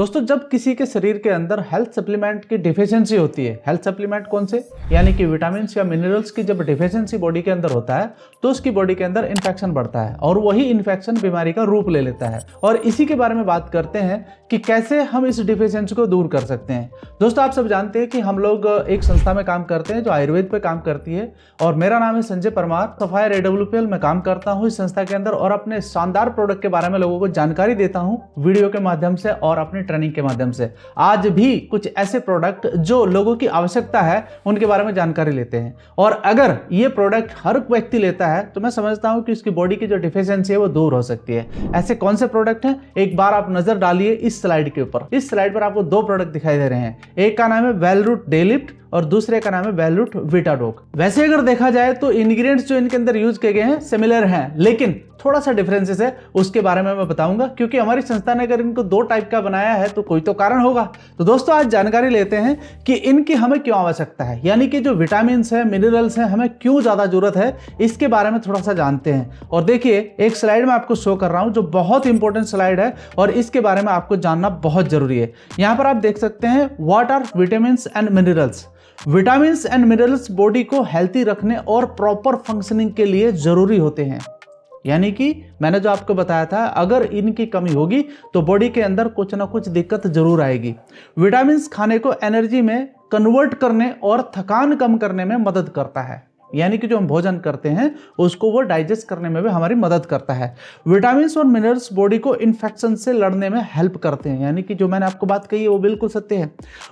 दोस्तों जब किसी के शरीर के अंदर हेल्थ सप्लीमेंट की डिफिशियंसी होती है, हेल्थ सप्लीमेंट कौन से, यानी कि विटामिन या मिनरल्स की जब डिफिशियंसी बॉडी के अंदर होता है तो उसकी बॉडी के अंदर इन्फेक्शन बढ़ता है और वही इन्फेक्शन बीमारी का रूप ले लेता है। और इसी के बारे में बात करते हैं कि कैसे हम इस डिफिशियंसी को दूर कर सकते हैं। दोस्तों आप सब जानते हैं कि हम लोग एक संस्था में काम करते हैं जो आयुर्वेद पे काम करती है और मेरा नाम है संजय परमार। सफायर AWPL में काम करता हूँ इस संस्था के अंदर और अपने शानदार प्रोडक्ट के बारे में लोगों को जानकारी देता हूँ वीडियो के माध्यम से और अपनी ट्रेनिंग के माध्यम से। आज भी कुछ ऐसे प्रोडक्ट जो लोगों की आवश्यकता है उनके बारे में जानकारी लेते हैं और अगर ये प्रोडक्ट हर व्यक्ति लेता है तो मैं समझता हूं कि उसकी बॉडी की जो डिफिशियंसी है वो दूर हो सकती है। ऐसे कौन से प्रोडक्ट हैं, एक बार आप नजर डालिए इस स्लाइड के ऊपर। इस स्लाइड पर आपको दो प्रोडक्ट दिखाई दे रहे हैं, एक का नाम है वेलरूट डे लिफ्ट और दूसरे का नाम है वेलरूट विटाडोक। वैसे अगर देखा जाए तो इंग्रेडिएंट्स जो इनके अंदर यूज किए गए हैं सिमिलर हैं, लेकिन थोड़ा सा डिफरेंसेस है, उसके बारे में मैं बताऊंगा क्योंकि हमारी संस्था ने अगर इनको दो टाइप का बनाया है तो कोई तो कारण होगा। तो दोस्तों आज जानकारी लेते हैं कि इनकी हमें क्यों आवश्यकता है, यानी कि जो विटामिन है, मिनरल्स हैं, हमें क्यों ज्यादा जरूरत है, इसके बारे में थोड़ा सा जानते हैं। और देखिए एक स्लाइड में आपको शो कर रहा हूं जो बहुत इंपॉर्टेंट स्लाइड है और इसके बारे में आपको जानना बहुत जरूरी है। यहां पर आप देख सकते हैं what are vitamin and minerals. Vitamin and minerals body को हेल्थी रखने और प्रॉपर फंक्शनिंग के लिए जरूरी होते हैं, यानी कि मैंने जो आपको बताया था अगर इनकी कमी होगी तो बॉडी के अंदर कुछ ना कुछ दिक्कत जरूर आएगी। विटामिन खाने को एनर्जी में कन्वर्ट करने और थकान कम करने में मदद करता है, यानी कि जो हम भोजन करते हैं उसको वो डाइजेस्ट करने में भी हमारी मदद करता है। विटामिन और मिनरल्स बॉडी को इन्फेक्शन से लड़ने में हेल्प करते हैं, यानी कि जो मैंने आपको बात कही है वो बिल्कुल सत्य है।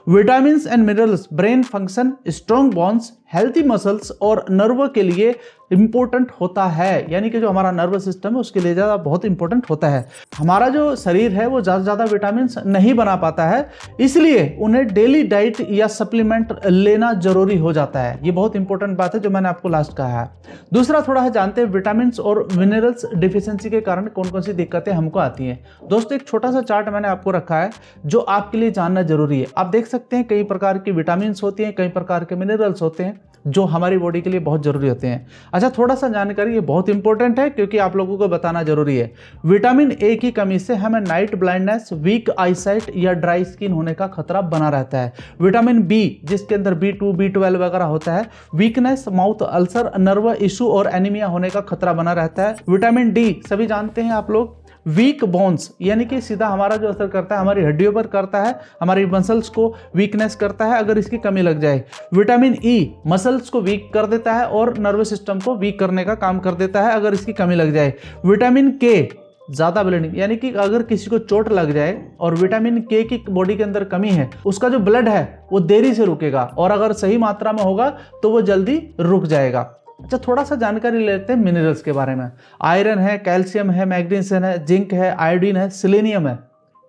Vitamin and minerals brain function, strong bones, healthy muscles और नर्व के लिए इंपॉर्टेंट होता है, यानी कि जो हमारा नर्वस सिस्टम है उसके लिए ज़्यादा बहुत इंपॉर्टेंट होता है। हमारा जो शरीर है वो ज़्यादा विटामिन नहीं बना पाता है, इसलिए उन्हें डेली डाइट या सप्लीमेंट लेना जरूरी हो जाता है। ये बहुत इंपॉर्टेंट बात है जो मैंने आपको लास्ट कहा है। दूसरा थोड़ा सा जानते हैं विटामिन और मिनरल्स डिफिशियंसी के कारण कौन कौन सी दिक्कतें हमको आती हैं। दोस्तों एक छोटा सा चार्ट मैंने आपको रखा है जो आपके लिए जानना जरूरी है। आप देख सकते हैं कई प्रकार की विटामिन होती हैं, कई प्रकार के मिनरल्स होते हैं जो हमारी बॉडी के लिए बहुत जरूरी होते हैं। अच्छा थोड़ा सा जानकारी ये बहुत इंपॉर्टेंट है क्योंकि आप लोगों को बताना जरूरी है। विटामिन ए की कमी से हमें नाइट ब्लाइंडनेस, वीक आईसाइट या ड्राई स्किन होने का खतरा बना रहता है। विटामिन बी जिसके अंदर B2, B12 वगैरह होता है, weakness, mouth ulcer, nerve issue और एनीमिया होने का खतरा बना रहता है। विटामिन डी सभी जानते हैं आप लोग, वीक बोन्स यानी कि सीधा हमारा जो असर करता है हमारी हड्डियों पर करता है, हमारी मसल्स को वीकनेस करता है अगर इसकी कमी लग जाए। विटामिन ई मसल्स को वीक कर देता है और नर्वस सिस्टम को वीक करने का काम कर देता है अगर इसकी कमी लग जाए। विटामिन के ज्यादा ब्लीडिंग, यानी कि अगर किसी को चोट लग जाए और विटामिन के की बॉडी के अंदर कमी है, उसका जो ब्लड है वो देरी से रुकेगा और अगर सही मात्रा में होगा तो वो जल्दी रुक जाएगा। अच्छा थोड़ा सा जानकारी लेते हैं मिनरल्स के बारे में। आयरन है, कैल्शियम है, मैग्नीशियम है, जिंक है, आयोडीन है, सेलेनियम है।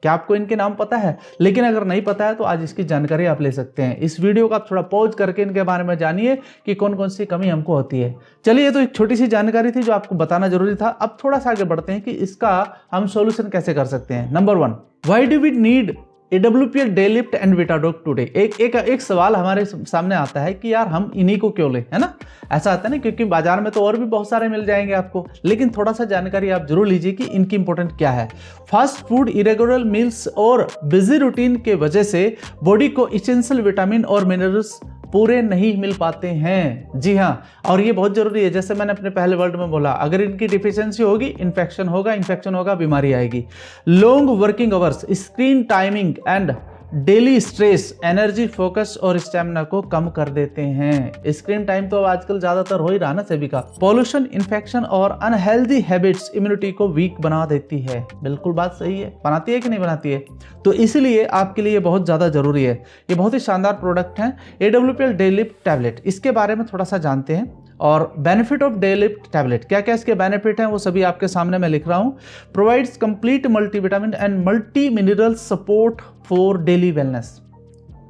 क्या आपको इनके नाम पता है? लेकिन अगर नहीं पता है तो आज इसकी जानकारी आप ले सकते हैं। इस वीडियो को आप थोड़ा पॉज करके इनके बारे में जानिए कि कौन कौन सी कमी हमको होती है। चलिए ये तो एक छोटी सी जानकारी थी जो आपको बताना जरूरी था। अब थोड़ा सा आगे बढ़ते हैं कि इसका हम सॉल्यूशन कैसे कर सकते हैं। Number 1, why do we need AWPL Daylift and Vitadoc today. एक सवाल हमारे सामने आता है कि यार हम इन्हीं को क्यों लें, है ना। ऐसा आता है ना क्योंकि बाजार में तो और भी बहुत सारे मिल जाएंगे आपको, लेकिन थोड़ा सा जानकारी आप जरूर लीजिए कि इनकी इंपॉर्टेंट क्या है। फास्ट फूड, इरेगुलर मील्स और बिजी रूटीन के वजह से बॉडी को इसेंशियल विटामिन और मिनरल्स पूरे नहीं मिल पाते हैं। जी हाँ, और ये बहुत जरूरी है। जैसे मैंने अपने पहले वर्ड में बोला, अगर इनकी डिफिशियंसी होगी इन्फेक्शन होगा, बीमारी आएगी। Long working hours, screen timing and daily stress energy, focus और स्टेमिना को कम कर देते हैं। स्क्रीन टाइम तो आजकल ज्यादातर हो ही रहा ना सभी का। पॉल्यूशन, इन्फेक्शन और अनहेल्दी हैबिट्स इम्यूनिटी को वीक बना देती है। बिल्कुल बात सही है, बनाती है कि नहीं बनाती है। तो इसलिए आपके लिए बहुत ज्यादा जरूरी है। ये बहुत ही शानदार प्रोडक्ट है AWPL डे लिफ्ट टैबलेट। इसके बारे में थोड़ा सा जानते हैं और benefit of day lift tablet, क्या क्या इसके बेनिफिट हैं वो सभी आपके सामने मैं लिख रहा हूं। Provides complete multivitamin and multi mineral support for daily wellness.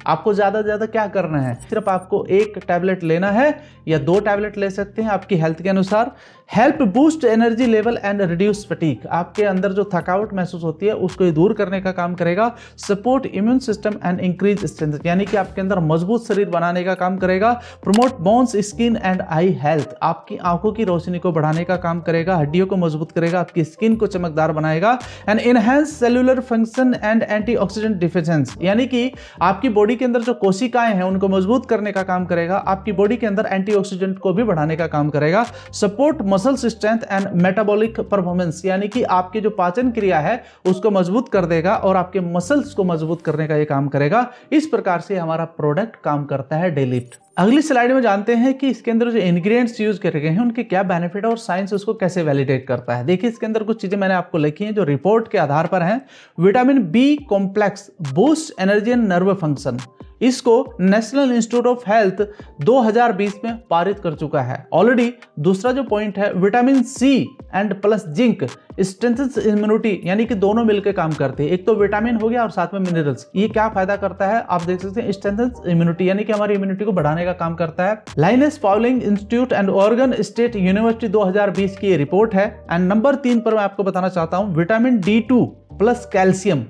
आपको ज़्यादा से ज़्यादा क्या करना है, सिर्फ आपको एक टैबलेट लेना है या 2 टैबलेट ले सकते हैं आपकी हेल्थ के अनुसार। Help boost energy level and reduce fatigue, आपके अंदर जो थकावट महसूस होती है उसको ये दूर करने का काम करेगा। Support immune system and increase strength, यानी कि आपके अंदर मजबूत शरीर बनाने का काम करेगा। Promote bones skin and I health, आपकी आंखों की रोशनी को बढ़ाने का काम करेगा, हड्डियों को मजबूत करेगा, आपकी स्किन को चमकदार बनाएगा। And enhance cellular function and antioxidant deficiency, यानी कि आपकी बॉडी के अंदर जो कोशिकाएं हैं उनको मजबूत करने का काम करेगा, आपकी बॉडी के अंदर एंटीऑक्सीडेंट को भी बढ़ाने का काम करेगा। Support muscles strength and metabolic performance, यानी कि आपकी जो पाचन क्रिया है उसको मजबूत कर देगा और आपके मसल्स को मजबूत करने का ये काम करेगा। इस प्रकार से हमारा प्रोडक्ट काम करता है डेलिफ्ट। अगली स्लाइड में जानते हैं कि इसके अंदर जो इंग्रेडिएंट्स यूज करे गए हैं उनके क्या बेनिफिट और साइंस उसको कैसे वैलिडेट करता है। देखिए इसके अंदर कुछ चीजें मैंने आपको लिखी हैं जो रिपोर्ट के आधार पर हैं। Vitamin B complex boost energy and nerve function, इसको नेशनल इंस्टीट्यूट ऑफ हेल्थ 2020 में पारित कर चुका है ऑलरेडी। दूसरा जो पॉइंट है vitamin C and plus zinc strengthens immunity, यानी कि दोनों मिलकर काम करते हैं। एक तो विटामिन हो गया और साथ में मिनरल्स, ये क्या फायदा करता है आप देख सकते हैं, स्ट्रेंथन्स इम्यूनिटी, यानी कि हमारी इम्यूनिटी को बढ़ाने का काम करता है। Linus Pauling Institute and Oregon State University 2020 की ये रिपोर्ट है। एंड नंबर 3 पर मैं आपको बताना चाहता हूं विटामिन D2 प्लस कैल्शियम,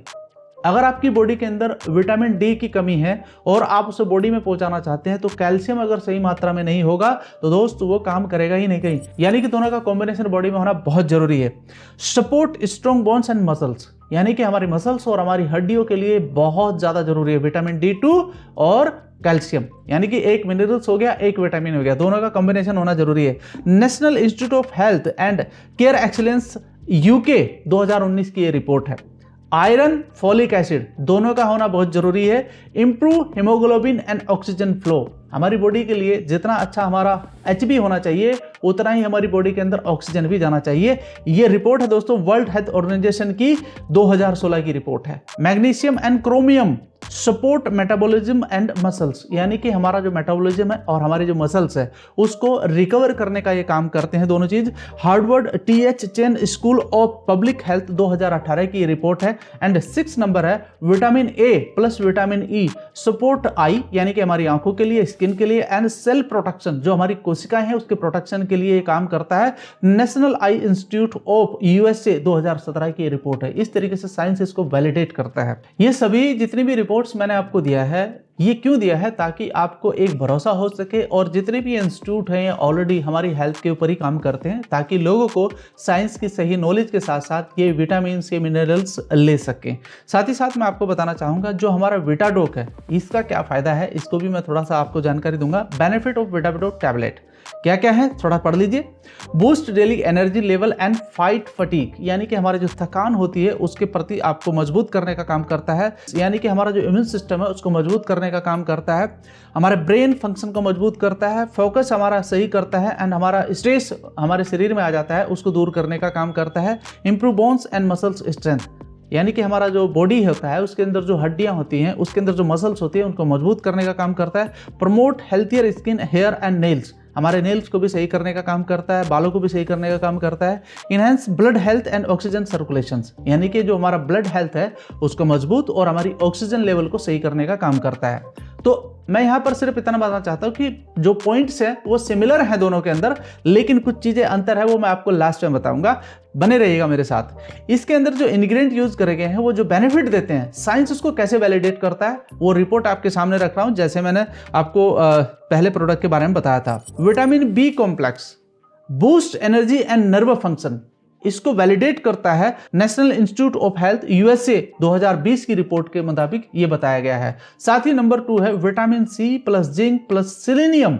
अगर आपकी बॉडी के अंदर विटामिन डी की कमी है और आप उसे बॉडी में पहुंचाना चाहते हैं तो कैल्शियम अगर सही मात्रा में नहीं होगा तो दोस्त वो काम करेगा ही नहीं कहीं, यानी कि दोनों का कॉम्बिनेशन बॉडी में होना बहुत जरूरी है। Support strong bones and muscles, यानी कि हमारी मसल्स और हमारी हड्डियों के लिए बहुत ज्यादा जरूरी है विटामिन D2 और कैल्शियम, यानी कि एक मिनरल्स हो गया एक विटामिन हो गया, दोनों का कॉम्बिनेशन होना जरूरी है। National Institute of Health and Care excellence UK 2019 की ये रिपोर्ट है। आयरन फॉलिक एसिड दोनों का होना बहुत जरूरी है। Improve haemoglobin and oxygen flow, हमारी बॉडी के लिए जितना अच्छा हमारा HB होना चाहिए उतना ही हमारी बॉडी के अंदर ऑक्सीजन भी जाना चाहिए। ये रिपोर्ट है दोस्तों वर्ल्ड हेल्थ ऑर्गेनाइजेशन की 2016 की रिपोर्ट है। Magnesium and chromium support metabolism and muscles, यानी कि हमारा जो मेटाबॉलिज्म है और हमारी जो मसल्स है उसको रिकवर करने का ये काम करते हैं दोनों चीज। Harvard TH chain school of public health 2018 की रिपोर्ट है। एंड 6 नंबर है vitamin A plus vitamin E support I, यानी कि हमारी आंखों के लिए, स्किन के लिए, एंड सेल प्रोटेक्शन, जो हमारी कोशिकाएं हैं उसके प्रोटेक्शन के लिए ये काम करता है। National I institute of USA 2017 की रिपोर्ट है। इस तरीके से साइंस इसको वैलिडेट करता है। ये सभी जितनी भी रिपोर्ट्स मैंने आपको दिया है ये क्यों दिया है, ताकि आपको एक भरोसा हो सके और जितने भी इंस्टीट्यूट हैं ऑलरेडी हमारी हेल्थ के ऊपर ही काम करते हैं, ताकि लोगों को साइंस की सही नॉलेज के साथ साथ ये विटामिन ये मिनरल्स ले सकें। साथ ही साथ मैं आपको बताना चाहूँगा जो हमारा विटाडोक है इसका क्या फ़ायदा है, इसको भी मैं थोड़ा सा आपको जानकारी दूंगा। बेनिफिट ऑफ विटाडोक टैबलेट क्या क्या है थोड़ा पढ़ लीजिए। Boost daily energy level and fight fatigue, यानी कि हमारी जो थकान होती है उसके प्रति आपको मजबूत करने का काम करता है, यानी कि हमारा जो इम्यून सिस्टम है उसको मजबूत करने का काम करता है। हमारे ब्रेन फंक्शन को मजबूत करता है, फोकस हमारा सही करता है, एंड हमारा स्ट्रेस हमारे शरीर में आ जाता है उसको दूर करने का काम करता है। Improve bones and muscles strength, यानी कि हमारा जो बॉडी होता है उसके अंदर जो हड्डियां होती हैं उसके अंदर जो मसल्स होती हैं उनको मजबूत करने का काम करता है। Promote healthier skin hair and nails, हमारे नेल्स को भी सही करने का काम करता है, बालों को भी सही करने का काम करता है। Enhance blood health and oxygen circulation, यानी कि जो हमारा ब्लड हेल्थ है उसको मजबूत और हमारी ऑक्सीजन लेवल को सही करने का काम करता है। तो मैं यहाँ पर सिर्फ इतना बताना चाहता हूँ कि जो पॉइंट्स हैं वो सिमिलर हैं दोनों के अंदर, लेकिन कुछ चीजें अंतर है वो मैं आपको लास्ट में बताऊंगा, बने रहिएगा मेरे साथ। इसके अंदर जो इंग्रेडिएंट यूज करे गए हैं वो जो बेनिफिट देते हैं साइंस उसको कैसे वैलिडेट करता है वो रिपोर्ट आपके सामने रख रहा हूं, जैसे मैंने आपको पहले प्रोडक्ट के बारे में बताया था। Vitamin B complex boost energy and nerve function, इसको वैलिडेट करता है National Institute of Health USA 2020 की रिपोर्ट के मुताबिक ये बताया गया है। साथ ही नंबर 2 है vitamin C plus zinc plus selenium.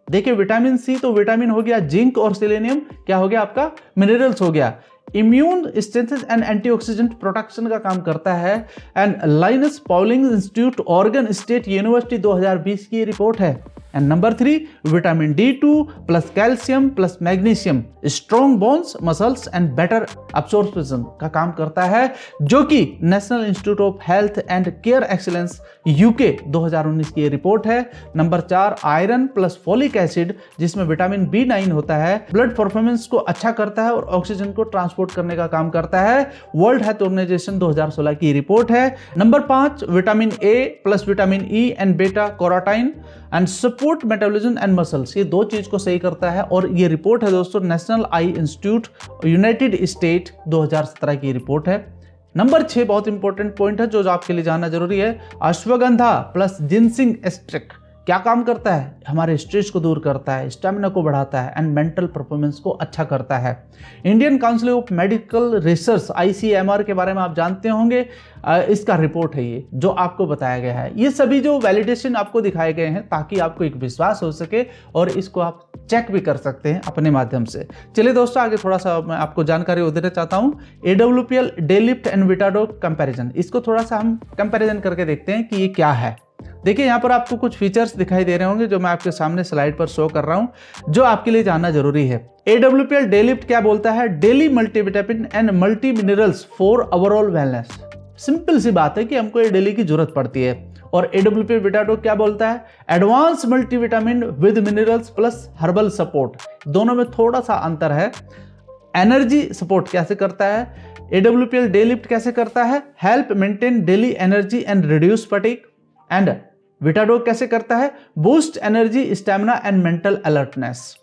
देखिए विटामिन सी तो विटामिन हो गया, जिंक और सेलेनियम क्या हो गया आपका, मिनरल्स हो गया। Immune strength and antioxidant protection का काम करता है। And Linus Pauling Institute Oregon State University 2020 की रिपोर्ट है। And number 3 vitamin D2 plus calcium plus magnesium strong bones muscles and better absorption का काम करता है, जो कि National Institute of Health and Care Excellence UK 2019 की ये रिपोर्ट है। Number 4 iron plus folic acid जिसमें विटामिन B9 होता है, ब्लड परफॉर्मेंस को अच्छा करता है और ऑक्सीजन को ट्रांसपोर्ट करने का काम करता है। वर्ल्ड हेल्थ ऑर्गेनाइजेशन 2016 की रिपोर्ट है। Number 5 vitamin A plus vitamin E and beta carotene and support metabolism and muscles, ये 2 चीज को सही करता है और ये रिपोर्ट है दोस्तों नेशनल आई इंस्टीट्यूट यूनाइटेड स्टेट 2017 की रिपोर्ट है। नंबर 6 बहुत इंपॉर्टेंट पॉइंट है जो आपके लिए जानना जरूरी है, अश्वगंधा प्लस जिनसिंग एक्सट्रैक्ट क्या काम करता है, हमारे स्ट्रेस को दूर करता है, स्टेमिना को बढ़ाता है एंड मेंटल परफॉर्मेंस को अच्छा करता है। Indian council of medical research ICMR के बारे में आप जानते होंगे, इसका रिपोर्ट है ये जो आपको बताया गया है। ये सभी जो वैलिडेशन आपको दिखाए गए हैं ताकि आपको एक विश्वास हो सके और इसको आप चेक भी कर सकते हैं अपने माध्यम से। चलिए दोस्तों आगे थोड़ा सा मैं आपको जानकारी देना चाहता हूँ। AWPL डेलिफ्ट एंड विटाडोक कंपैरिजन, इसको थोड़ा सा हम कंपैरिजन करके देखते हैं कि ये क्या है। देखिए यहाँ पर आपको कुछ फीचर्स दिखाई दे रहे होंगे जो मैं आपके सामने स्लाइड पर शो कर रहा हूँ जो आपके लिए जानना जरूरी है। AWPL डेलिफ्ट क्या बोलता है, daily multivitamin and multi minerals for overall wellness. Simple सी बात है कि हमको ये डेली की जरूरत पड़ती है। और AWPL विटाडोक क्या बोलता है, advance multivitamin with minerals plus herbal support. दोनों में थोड़ा सा अंतर है। एनर्जी सपोर्ट कैसे करता है, AWPL डेलिफ्ट कैसे करता है, help maintain daily energy and reduce fatigue, and Vitadoc कैसे करता है, boost energy stamina and mental alertness.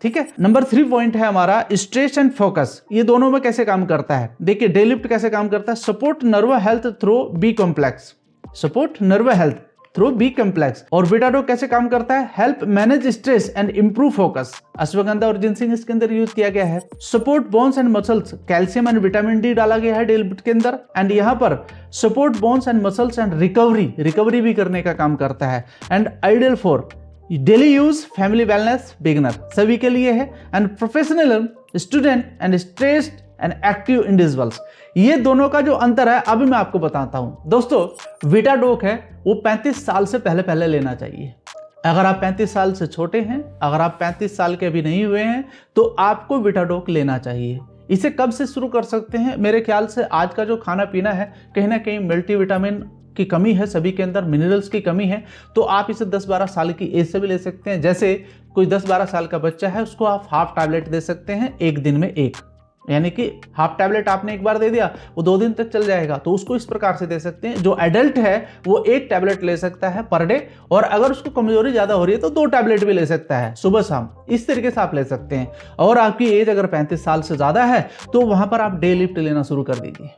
ठीक है। नंबर 3 पॉइंट है हमारा स्ट्रेस एंड फोकस, ये दोनों में कैसे काम करता है। देखिए डेलिफ्ट कैसे काम करता है, support nerve health through B complex, support nerve health through B complex. और विटाडोक कैसे काम करता है, help manage stress and improve focus. Ashwagandha और जिनसिंग इसके अंदर यूज किया गया है। Support bones and muscles, calcium and vitamin D डाला गया है डेलिफ्ट के अंदर। एंड यहाँ पर support bones and muscles and recovery भी करने का काम करता है। And ideal for daily use, family wellness, beginner सभी के लिए है। And professional, student and stressed and active individuals. ये दोनों का जो अंतर है अभी मैं आपको बताता हूं। दोस्तों विटाडोक है वो 35 साल से पहले लेना चाहिए। अगर आप 35 साल से छोटे हैं, अगर आप 35 साल के अभी नहीं हुए हैं तो आपको विटाडोक लेना चाहिए। इसे कब से शुरू कर सकते हैं, मेरे ख्याल से आज का जो खाना पीना है कहीं ना कहीं मल्टीविटामिन की कमी है, सभी के अंदर मिनरल्स की कमी है, तो आप इसे 10-12 साल की एज से भी ले सकते हैं। जैसे कोई 10-12 साल का बच्चा है उसको आप हाफ टैबलेट दे सकते हैं एक दिन में एक, यानी कि हाफ टैबलेट आपने एक बार दे दिया वो 2 दिन तक चल जाएगा, तो उसको इस प्रकार से दे सकते हैं। जो एडल्ट है वो 1 टैबलेट ले सकता है पर डे, और अगर उसको कमजोरी ज्यादा हो रही है तो 2 टैबलेट भी ले सकता है सुबह शाम। इस तरीके से आप ले सकते हैं। और आपकी एज अगर 35 साल से ज्यादा है तो वहां पर आप डे लिफ्ट लेना शुरू कर दीजिए।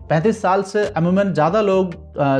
35 साल से अमूमन ज़्यादा लोग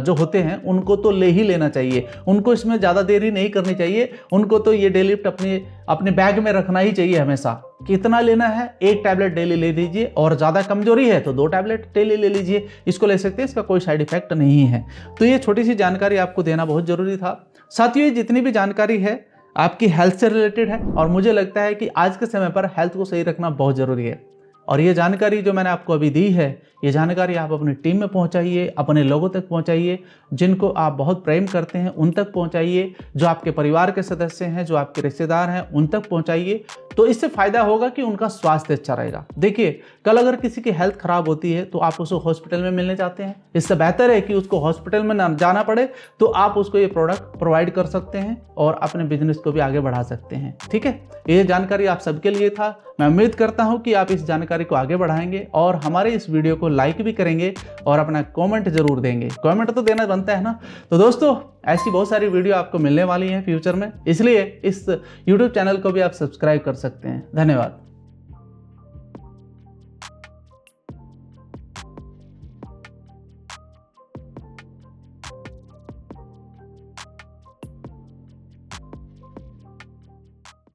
जो होते हैं उनको तो ले ही लेना चाहिए, उनको इसमें ज़्यादा देरी नहीं करनी चाहिए। उनको तो ये डेली लिफ्ट अपने बैग में रखना ही चाहिए हमेशा। कितना लेना है, 1 टैबलेट डेली ले लीजिए, और ज़्यादा कमजोरी है तो 2 टैबलेट डेली ले लीजिए। इसको ले सकते हैं, इसका कोई साइड इफेक्ट नहीं है। तो ये छोटी सी जानकारी आपको देना बहुत ज़रूरी था। साथियों ये जितनी भी जानकारी है आपकी हेल्थ से रिलेटेड है, और मुझे लगता है कि आज के समय पर हेल्थ को सही रखना बहुत ज़रूरी है। और ये जानकारी जो मैंने आपको अभी दी है, ये जानकारी आप अपनी टीम में पहुंचाइए, अपने लोगों तक पहुंचाइए, जिनको आप बहुत प्रेम करते हैं उन तक पहुंचाइए, जो आपके परिवार के सदस्य हैं, जो आपके रिश्तेदार हैं उन तक पहुंचाइए। तो इससे फायदा होगा कि उनका स्वास्थ्य अच्छा रहेगा। देखिए कल अगर किसी की हेल्थ खराब होती है तो आप उसको हॉस्पिटल में मिलने जाते हैं, इससे बेहतर है कि उसको हॉस्पिटल में ना जाना पड़े, तो आप उसको ये प्रोडक्ट प्रोवाइड कर सकते हैं और अपने बिजनेस को भी आगे बढ़ा सकते हैं। ठीक है, ये जानकारी आप सबके लिए था। मैं उम्मीद करता हूं कि आप इस जानकारी को आगे बढ़ाएंगे और हमारे इस वीडियो को लाइक भी करेंगे और अपना कमेंट जरूर देंगे। कमेंट तो देना बनता है ना। तो दोस्तों ऐसी बहुत सारी वीडियो आपको मिलने वाली हैं फ्यूचर में, इसलिए इस YouTube चैनल को भी आप सब्सक्राइब कर सकते हैं। धन्यवाद।